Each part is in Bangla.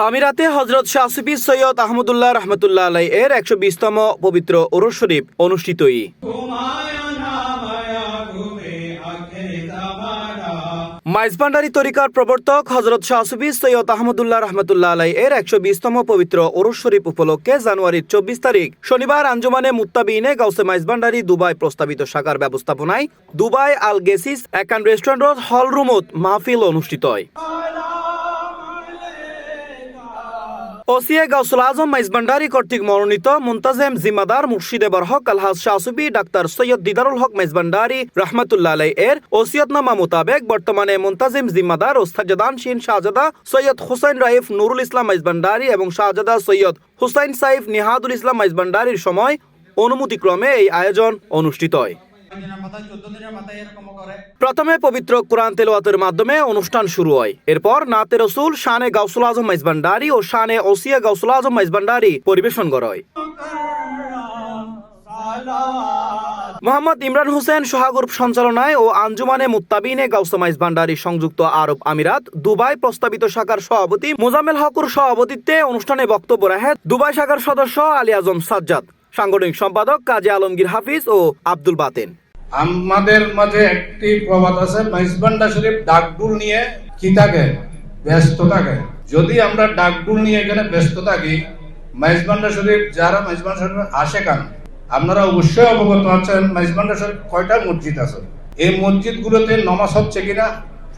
আমিরাতে হযরত শাহ সুফি সৈয়দ আহমদুল্লাহ রহমতুল্লাহ আলাই এর 120তম পবিত্র ওরস শরীফ অনুষ্ঠিতই। মাইজভান্ডারী তরিকার প্রবর্তক হযরত শাহ সুফি সৈয়দ আহমদুল্লাহ রহমতুল্লাহ আলাই এর 120তম পবিত্র ওরস শরীফ উপলক্ষে জানুয়ারির 24 তারিখ শনিবার আঞ্জুমানে মুত্তাবিইনে গাউসে মাইজভান্ডারী দুবাই প্রস্তাবিত শাখার ব্যবস্থাপনায় দুবাই আল গেসিস একান রেস্টুরেন্ট হল রুমত মাহফিল অনুষ্ঠিত হয়। ওসিয়ে গাউসুল আজম মাইজভান্ডারী কর্তৃক মনোনীত মুনতাজেম জিম্মাদার মুর্শিদে বরহক আলহাজ শাহ সুফি ডাক্তার সৈয়দ দিদারুল হক মাইজভান্ডারী রহমতুল্লাহ আলাই এর ওসিয়তনামা মোতাবেক বর্তমানে মুনতাজিম জিম্মাদার ও সাজ্জাদানশীন শাহজাদা সৈয়দ হুসাইন রাইফ নুরুল ইসলাম মাইজভান্ডারী এবং শাহজাদা সৈয়দ হুসাইন সাইফ নিহাদুল ইসলাম মাইজভান্ডারীর সময় অনুমতিক্রমে এই আয়োজন অনুষ্ঠিত হয়। প্রথমে পবিত্র কোরআন তেলাওয়াতের মাধ্যমে অনুষ্ঠান শুরু হয়। এরপর নাতে রসুল শানে গাউসুল আজম মাইজভান্ডারী ও শানে ওসিয়া গাউসুল আজম মাইজভান্ডারী পরিবেশন করা হয়। মোহাম্মদ ইমরান হোসেন সোহাগুর সঞ্চালনায় ও আঞ্জুমানে মুত্তাবিইনে গাউসে মাইজভান্ডারী সংযুক্ত আরব আমিরাত দুবাই প্রস্তাবিত শাখার সভাপতি মোজাম্মেল হকুর সভাপতিত্বে অনুষ্ঠানে বক্তব্য রাখেন দুবাই শাখার সদস্য আলী আজম সাজ্জাদ, সাংগঠনিক সম্পাদক কাজী আলমগীর হাফিজ ও আব্দুল বাতেন। আমাদের মাঝে একটি প্রবাদ আছে, মাইজভান্ডার শরীফ ডাকডুল নিয়ে কি থাকে, ব্যস্ত থাকে। যদি আমরা ডাকডুল নিয়ে এখানে ব্যস্ত থাকি, মাইজভান্ডার শরীফ যারা মাইজভান্ডার শরীফ আসে কান, আপনারা অবশ্যই অবগত আছেন মাইজভান্ডার শরীফ কয়টা মসজিদ আছে। এই মসজিদগুলোতে নামাজ হচ্ছে কিনা,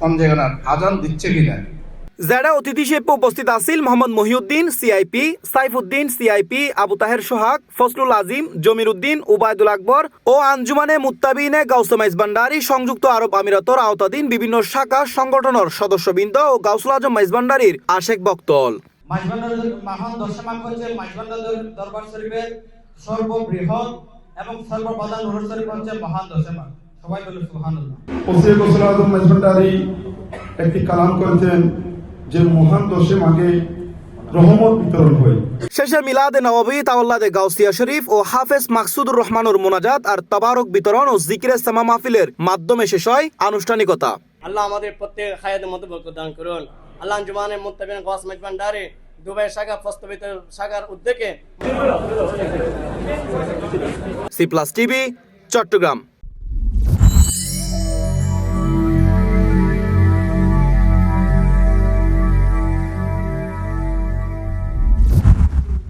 কোন জায়গায় আজান দিচ্ছে কিনা। যারা অতিথি হিসেবে উপস্থিত আছেন মোহাম্মদ মহিউদ্দিন সিআইপি, সাইফুদ্দিন সিআইপি, আবু তাহের সোহাগ, ফজলুল আজিম, জমির উদ্দিন, উবায়দুল আকবর ও আঞ্জুমানে মুত্তাবিইনে গাউসে মাইজভান্ডারী সংযুক্ত আরব আমিরাতর আওতাধীন বিভিন্ন শাখা সংগঠনের সদস্যবৃন্দ ও গাউসুল আজম মাইজভান্ডারীর আশেক বক্তল। মাইজভান্ডারীর মহান দর্শমান হচ্ছে মাইজভান্ডার দরবার শরীফের সর্ববৃহৎ এবং সর্বপ্রধান ওরস শরীফ হচ্ছে মহান দর্শমান। সবাই বলে সুবহানাল্লাহ। ওসিয়ে গাউসুল আজম মাইজভান্ডারী একটি কালাম করেছেন যে মহান দশে মাগে রহমত বিতরণ হয়। শেষে মিলাদে নববী, তাওয়াল্লাদে গাউসিয়া শরীফ ও হাফেজ মাকসুদুর রহমানুর মোনাজাত আর তাবারক বিতরণ ও জিকিরে সামা মাহফিলের মাধ্যমে শেষ হয় আনুষ্ঠানিকতা। আল্লাহ আমাদের প্রত্যেক হায়াতের মধ্যে বরকত দান করুন। আল্লাহ আঞ্জুমানে মুত্তাবিইন গাউস মাইজভান্ডারী দুবাই শাখা প্রস্তাবিত শাখার উদ্যোগে সি প্লাস টিভি, চট্টগ্রাম।